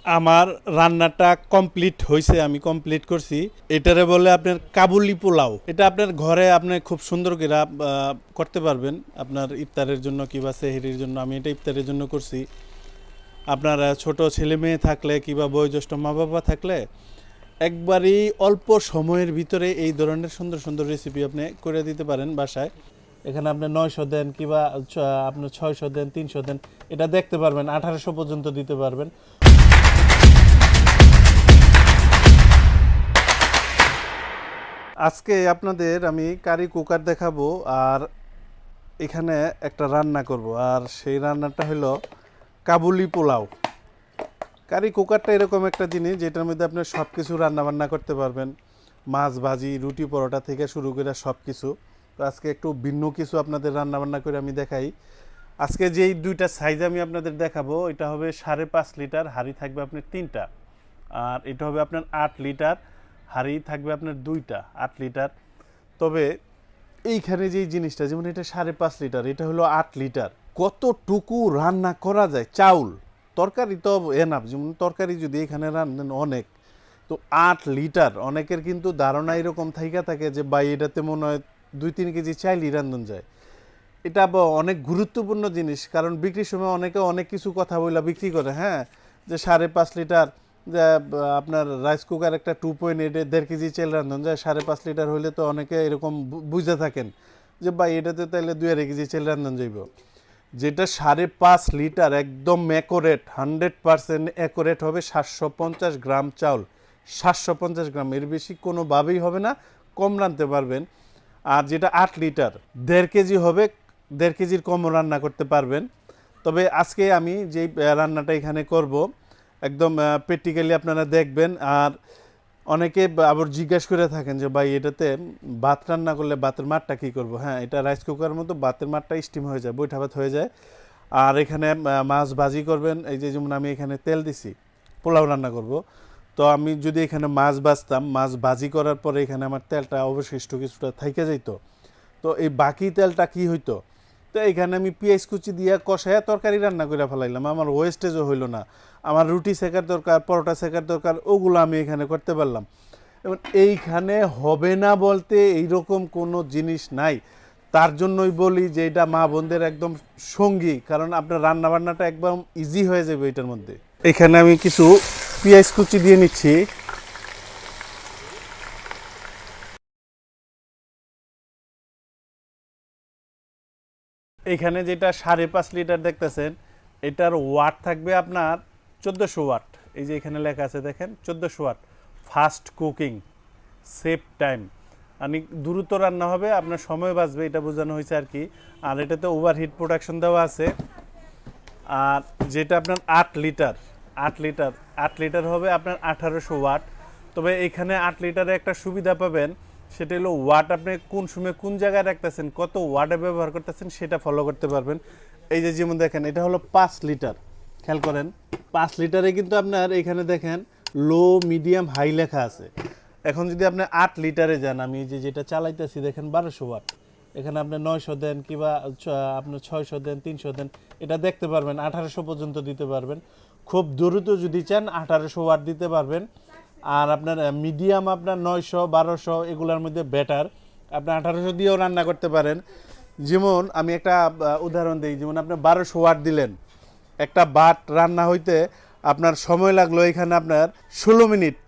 আমার রান্নাটা কমপ্লিট হয়েছে, আমি কমপ্লিট করছি। এটারে বলে আপনার কাবুলি পোলাও। এটা আপনার ঘরে আপনি খুব সুন্দর করে করতে পারবেন আপনার ইফতারের জন্য কিংবা সেহরির জন্য। আমি এটা ইফতারের জন্য করছি। আপনার ছোট ছেলে মেয়ে থাকলে কিংবা বয়োজ্যেষ্ঠ মা বাবা থাকলে একবারই অল্প সময়ের ভিতরে এই ধরনের সুন্দর সুন্দর রেসিপি আপনি করে দিতে পারেন বাসায়। এখানে আপনি 900 দেন কিংবা আপনি 600 দেন, 300 দেন, এটা দেখতে পারবেন। 1800 পর্যন্ত দিতে পারবেন। আজকে আপনাদের আমি কারি কুকার দেখাবো, আর এখানে একটা রান্না করব, আর সেই রান্নাটা হলো কাবুলি পোলাও। কারি কুকারটা এরকম একটা জিনিস যেটার মধ্যে আপনি সব কিছু রান্না বান্না করতে পারবেন, মাছ ভাজি রুটি পরোটা থেকে শুরু করে সব কিছু। তো আজকে একটু ভিন্ন কিছু আপনাদের রান্না বান্না করে আমি দেখাই। আজকে যেই দুইটা সাইজ আমি আপনাদের দেখাবো, এটা হবে 5.5 লিটার, হাঁড়ি থাকবে আপনার 3টা। আর এটা হবে আপনার 8 লিটার, হাঁড়ি থাকবে আপনার 2টা, 8 লিটার। তবে এইখানে যেই জিনিসটা, যেমন এটা 5.5 লিটার, এটা হলো 8 লিটার। কতটুকু রান্না করা যায়? চাউল তরকারি তো এনাফ, যেমন তরকারি যদি এখানে রান্নেন অনেক, তো 8 লিটার। অনেকের কিন্তু ধারণা এরকম থাইকা থাকে যে ভাই এটাতে মনে হয় 2-3 কেজি চাইলেই রান্ধন যায়। এটা অনেক গুরুত্বপূর্ণ জিনিস, কারণ বিক্রির সময় অনেকে অনেক কিছু কথা বইলা বিক্রি করে। হ্যাঁ, যে 5.5 লিটার, যে আপনার রাইস কুকার একটা 2.8 1.5 কেজি চাল রান্ধন যায়, 5.5 লিটার হইলে তো অনেকে এরকম বুঝে থাকেন যে ভাই এটাতে তাইলে 2-2.5 কেজি চাল রান্ধন যাইব। যেটা 5.5 লিটার একদম অ্যাকোরেট, 100% অ্যাকোরেট হবে 750 গ্রাম চাউল। 750 গ্রাম, এর বেশি কোনোভাবেই হবে না, কম রাঁধতে পারবেন। আর যেটা 8 লিটার, 1.5 কেজি হবে, 1.5 কেজির কমও রান্না করতে পারবেন। তবে আজকে আমি যেই রান্নাটা এখানে করব, একদম প্র্যাকটিক্যালি আপনারা দেখবেন। আর অনেকে আবার জিজ্ঞাসা করে থাকেন যে ভাই এটাতে ভাত রান্না করলে ভাতের মারটা কী করব? হ্যাঁ, এটা রাইস কুকারের মতো ভাতের মারটা স্টিম হয়ে যায়, বৈঠা ভাত হয়ে যায়। আর এখানে মাছ ভাজি করবেন। এই যে যেমন আমি এখানে তেল দিছি, পোলাও রান্না করব। তো আমি যদি এখানে মাছ ভাজতাম, মাছ ভাজি করার পরে এখানে আমার তেলটা অবশিষ্ট কিছুটা থাইকে যেত, তো এই বাকি তেলটা কি হইতো? তো এইখানে আমি পেঁয়াজ কুচি দিয়ে কষায় তরকারি রান্না করে ফেলাইলাম, আমার ওয়েস্টেজও হইলো না। আমার রুটি সেকার দরকার, পরোটা সেকার দরকার, ওগুলো আমি এখানে করতে পারলাম। এবং এইখানে হবে না বলতে এইরকম কোনো জিনিস নাই। তার জন্যই বলি যে এটা মা বোনদের একদম সঙ্গী, কারণ আপনার রান্না বান্নাটা একদম ইজি হয়ে যাবে এটার মধ্যে। এখানে আমি কিছু পেঁয়াজ কুচি দিয়ে নিচ্ছি। এখানে যেটা 5.5 লিটার দেখতেছেন, এটার ওয়াট থাকবে আপনার 1400 ওয়াট। এই যে এখানে লেখা আছে দেখেন, 1400 watt. Fast cooking, save time, মানে দ্রুত রান্না হবে, আপনার সময় বাঁচবে, এটা বোঝানো হয়েছে আর কি। আর এটাতে ওভারহিট প্রোটেকশন দেওয়া আছে। আর যেটা আপনার 8 লিটার, 8 লিটার, 8 লিটার হবে আপনার 1800 ওয়াট। তবে এখানে 8 লিটারে একটা সুবিধা পাবেন, সেটা হলো ওয়াট আপনি কোন সময় কোন জায়গায় রাখতেছেন, কত ওয়াটে ব্যবহার করতেছেন সেটা ফলো করতে পারবেন। এই যে যেমন দেখেন, এটা হলো 5 লিটার, খেয়াল করেন 5 লিটারে কিন্তু আপনার এখানে দেখেন লো মিডিয়াম হাই লেখা আছে। এখন যদি আপনি 8 লিটারে যান, আমি যে যেটা চালাইতেছি দেখেন 1200 ওয়াট, এখানে আপনি 900 দেন কিংবা আপনি 600 দেন, 300 দেন, এটা দেখতে পারবেন। 1800 পর্যন্ত দিতে পারবেন। খুব দ্রুত যদি চান 1800 ওয়াট দিতে পারবেন। আর আপনার মিডিয়াম আপনার 900 1200 এগুলোর মধ্যে বেটার, আপনি 1800 দিয়েও রান্না করতে পারেন। যেমন আমি একটা উদাহরণ দিই, যেমন আপনি 1200 ওয়াট দিলেন, একটা ভাত রান্না হইতে আপনার সময় লাগলো এখানে আপনার 16 মিনিট।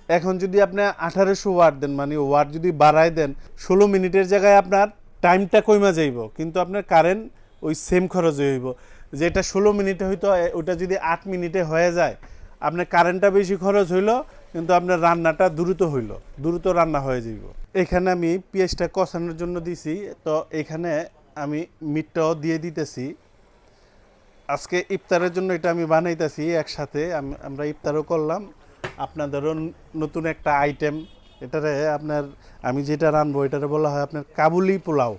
এখন যদি আপনি 1800 ওয়াট দেন, মানে ওয়াট যদি বাড়ায় দেন, 16 মিনিটের জায়গায় আপনার টাইমটা কমে যাইব, কিন্তু আপনার কারেন্ট ওই সেম খরচে হইব। যেটা 16 মিনিটে হইতো ওটা যদি 8 মিনিটে হয়ে যায়, আপনার কারেন্টটা বেশি খরচ হইলো, কিন্তু আপনার রান্নাটা দ্রুত হইলো, দ্রুত রান্না হয়ে যাইব। এখানে আমি পেঁয়াজটা কষানোর জন্য দিছি, তো এখানে আমি মিটটাও দিয়ে দিতেছি। আজকে ইফতারের জন্য এটা আমি বানাইতেছি একসাথে, আমরা ইফতারও করলাম, আপনাদেরও নতুন একটা আইটেম। এটারে আপনার, আমি যেটা রানবো এটারে বলা হয় আপনার কাবুলি পোলাও।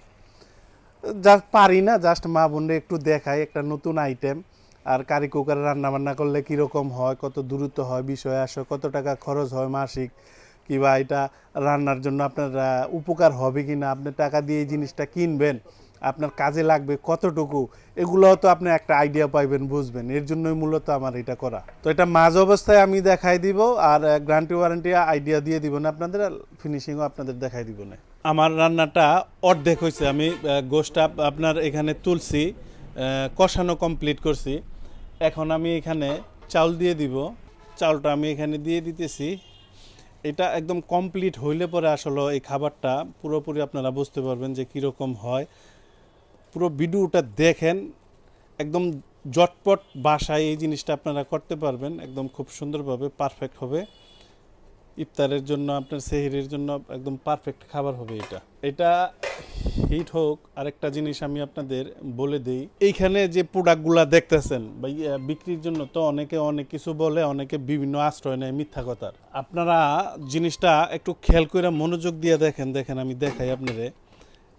জাস্ট পারি না, জাস্ট মা বোনরে একটু দেখাই একটা নতুন আইটেম। আর কারি কুকারে রান্না বান্না করলে কীরকম হয়, কত দ্রুত হয়, বিষয় আসে, কত টাকা খরচ হয় মাসিক, কিংবা এটা রান্নার জন্য আপনার উপকার হবে কি না, আপনি টাকা দিয়ে এই জিনিসটা কিনবেন, আপনার কাজে লাগবে কতটুকু, এগুলোও তো আপনি একটা আইডিয়া পাইবেন, বুঝবেন। এর জন্যই মূলত আমার এটা করা। তো এটা মাঝ অবস্থায় আমি দেখাই দিব, আর গ্যারান্টি ওয়ারেন্টি আইডিয়া দিয়ে দিব না আপনাদের, ফিনিশিংও আপনাদের দেখাই দিব না। আমার রান্নাটা অর্ধেক হয়েছে, আমি গোশটা আপনার এখানে তুলছি, কষানো কমপ্লিট করছি। এখন আমি এখানে চাউল দিয়ে দিব, চাউলটা আমি এখানে দিয়ে দিতেছি। এটা একদম কমপ্লিট হইলে পরে আসলে এই খাবারটা পুরোপুরি আপনারা বুঝতে পারবেন যে কীরকম হয়। পুরো ভিডিওটা দেখেন, একদম জটপট বাসায় এই জিনিসটা আপনারা করতে পারবেন, একদম খুব সুন্দরভাবে পারফেক্ট হবে। ইফতারের জন্য, আপনার সেহরির জন্য একদম পারফেক্ট খাবার হবে এটা। এটা হিট হোক, আরেকটা জিনিস আমি আপনাদের বলে দেই, এইখানে যে প্রোডাক্টগুলো দেখতেছেন বা বিক্রির জন্য তো অনেকে অনেক কিছু বলে, অনেকে বিভিন্ন আশ্রয় নেয় মিথ্যা কথার। আপনারা জিনিসটা একটু খেয়াল করে মনোযোগ দিয়ে দেখেন। দেখেন আমি দেখাই আপনারে,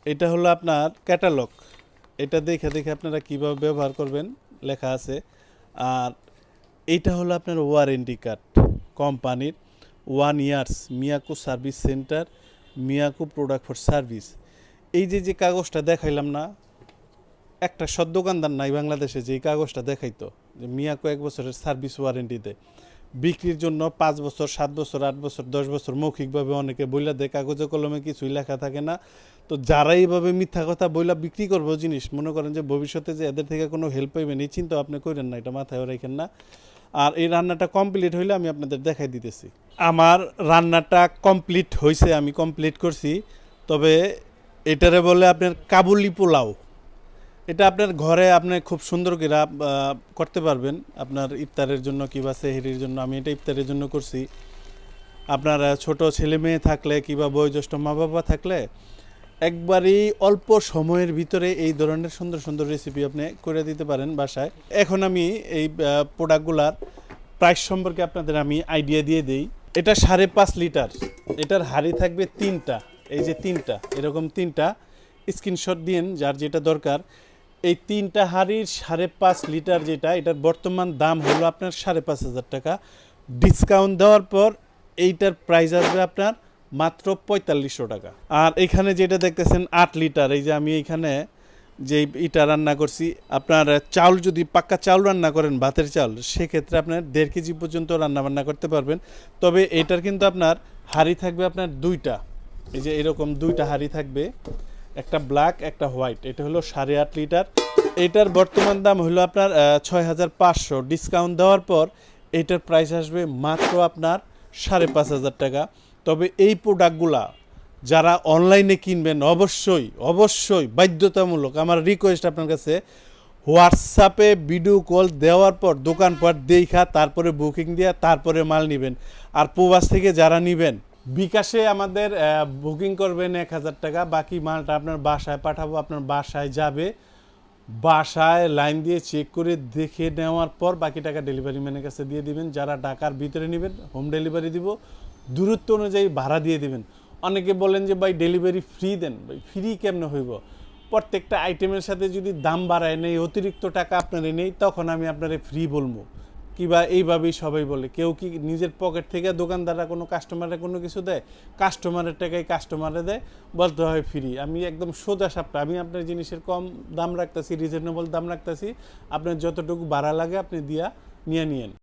এটা হলো আপনার ক্যাটালগ। এটা দেখে দেখে আপনারা কীভাবে ব্যবহার করবেন লেখা আছে। আর এইটা হলো আপনার ওয়ারেন্টি কার্ড কোম্পানির, 1 years Miyako service centre, Miyako product for service. এই যে কাগজটা দেখাইলাম না, একটা সৎ দোকানদার নাই বাংলাদেশে যে এই কাগজটা দেখাইতো যে মিয়াকো 1 বছরের সার্ভিস ওয়ারেন্টি দেয়। বিক্রির জন্য 5 বছর, 7 বছর, 8 বছর, 10 বছর মৌখিকভাবে অনেকে বইলা দেয়, কাগজে কলমে কিছুই লেখা থাকে না। তো যারা এইভাবে মিথ্যা কথা বইলা বিক্রি করবো জিনিস, মনে করেন যে ভবিষ্যতে যে এদের থেকে কোনো হেল্প পাইবেন এই চিন্তা আপনি করেন না, এটা মাথায় রাখেন না। আর এই রান্নাটা কমপ্লিট হইলে আমি আপনাদের দেখাই দিতেছি। আমার রান্নাটা কমপ্লিট হয়েছে, আমি কমপ্লিট করছি। তবে এটারে বলে আপনার কাবুলি পোলাও। এটা আপনার ঘরে আপনি খুব সুন্দর করে করতে পারবেন আপনার ইফতারের জন্য কিংবা সেহরির জন্য। আমি এটা ইফতারের জন্য করছি। আপনার ছোট ছেলে মেয়ে থাকলে কিংবা বয়োজ্যেষ্ঠ মা বাবা থাকলে একবারই অল্প সময়ের ভিতরে এই ধরনের সুন্দর সুন্দর রেসিপি আপনি করে দিতে পারেন বাসায়। এখন আমি এই প্রোডাক্টগুলার প্রাইস সম্পর্কে আপনাদের আমি আইডিয়া দিয়ে দিই। এটা 5.5 লিটার, এটার হাঁড়ি থাকবে 3টা, এই যে 3টা, এরকম 3টা স্ক্রিনশট দিন যার যেটা দরকার। এই 3টা হাঁড়ির 5.5 লিটার যেটা, এটার বর্তমান দাম হলো আপনার 5,500 টাকা। ডিসকাউন্ট দেওয়ার পর এইটার প্রাইস আসবে আপনার মাত্র 4500 টাকা। আর এখানে যেটা দেখতেছেন 8 লিটার, এই যে আমি এইখানে যে ইটা রান্না করছি, আপনার চাউল যদি পাক্কা চাউল রান্না করেন, ভাতের চাউল, সেক্ষেত্রে আপনার 1.5 কেজি পর্যন্ত রান্না করতে পারবেন। তবে এটার কিন্তু আপনার হাঁড়ি থাকবে আপনার 2টা, এই যে এরকম 2টা হাঁড়ি থাকবে, একটা ব্ল্যাক একটা হোয়াইট। এটা হলো 8.5 লিটার। এটার বর্তমান দাম হলো আপনার 6500। ডিসকাউন্ট দেওয়ার পর এটার প্রাইস আসবে মাত্র আপনার 5,500 টাকা। তবে এই প্রোডাক্টগুলা যারা অনলাইনে কিনবেন অবশ্যই বাধ্যতামূলক আমার রিকোয়েস্ট আপনার কাছে, হোয়াটসঅ্যাপে ভিডিও কল দেওয়ার পর দোকানপাট দেখা তারপরে বুকিং দিয়ে তারপরে মাল নেবেন। আর প্রবাস থেকে যারা নেবেন, বিকাশে আমাদের বুকিং করবেন 1000 টাকা, বাকি মালটা আপনার বাসায় পাঠাবো, আপনার বাসায় যাবে, বাসায় লাইন দিয়ে চেক করে দেখে নেওয়ার পর বাকি টাকা ডেলিভারি ম্যানের কাছে দিয়ে দিবেন। যারা ঢাকার ভিতরে নেবেন হোম ডেলিভারি দিব, দূরত্ব অনুযায়ী ভাড়া দিয়ে দিবেন। অনেকে বলেন যে ভাই ডেলিভারি ফ্রি দেন, ভাই ফ্রি কেমনে হইব? প্রত্যেকটা আইটেমের সাথে যদি দাম বাড়ায় নেই, অতিরিক্ত টাকা আপনারে নেই, তখন আমি আপনারে ফ্রি বলবো। কিবা এইভাবেই সবাই বলে। কেউ কি নিজের পকেট থেকে দোকানদাররা কোনো কাস্টমারে কোনো কিছু দেয়? কাস্টমারের টাকায় কাস্টমারে দেয়, বলতে হয় ফ্রি। আমি একদম সোজা সাপটা, আমি আপনার জিনিসের কম দাম রাখতেছি, রিজনেবল দাম রাখতেছি। আপনার যতটুকু ভাড়া লাগে আপনি নিয়ে নিয়েন।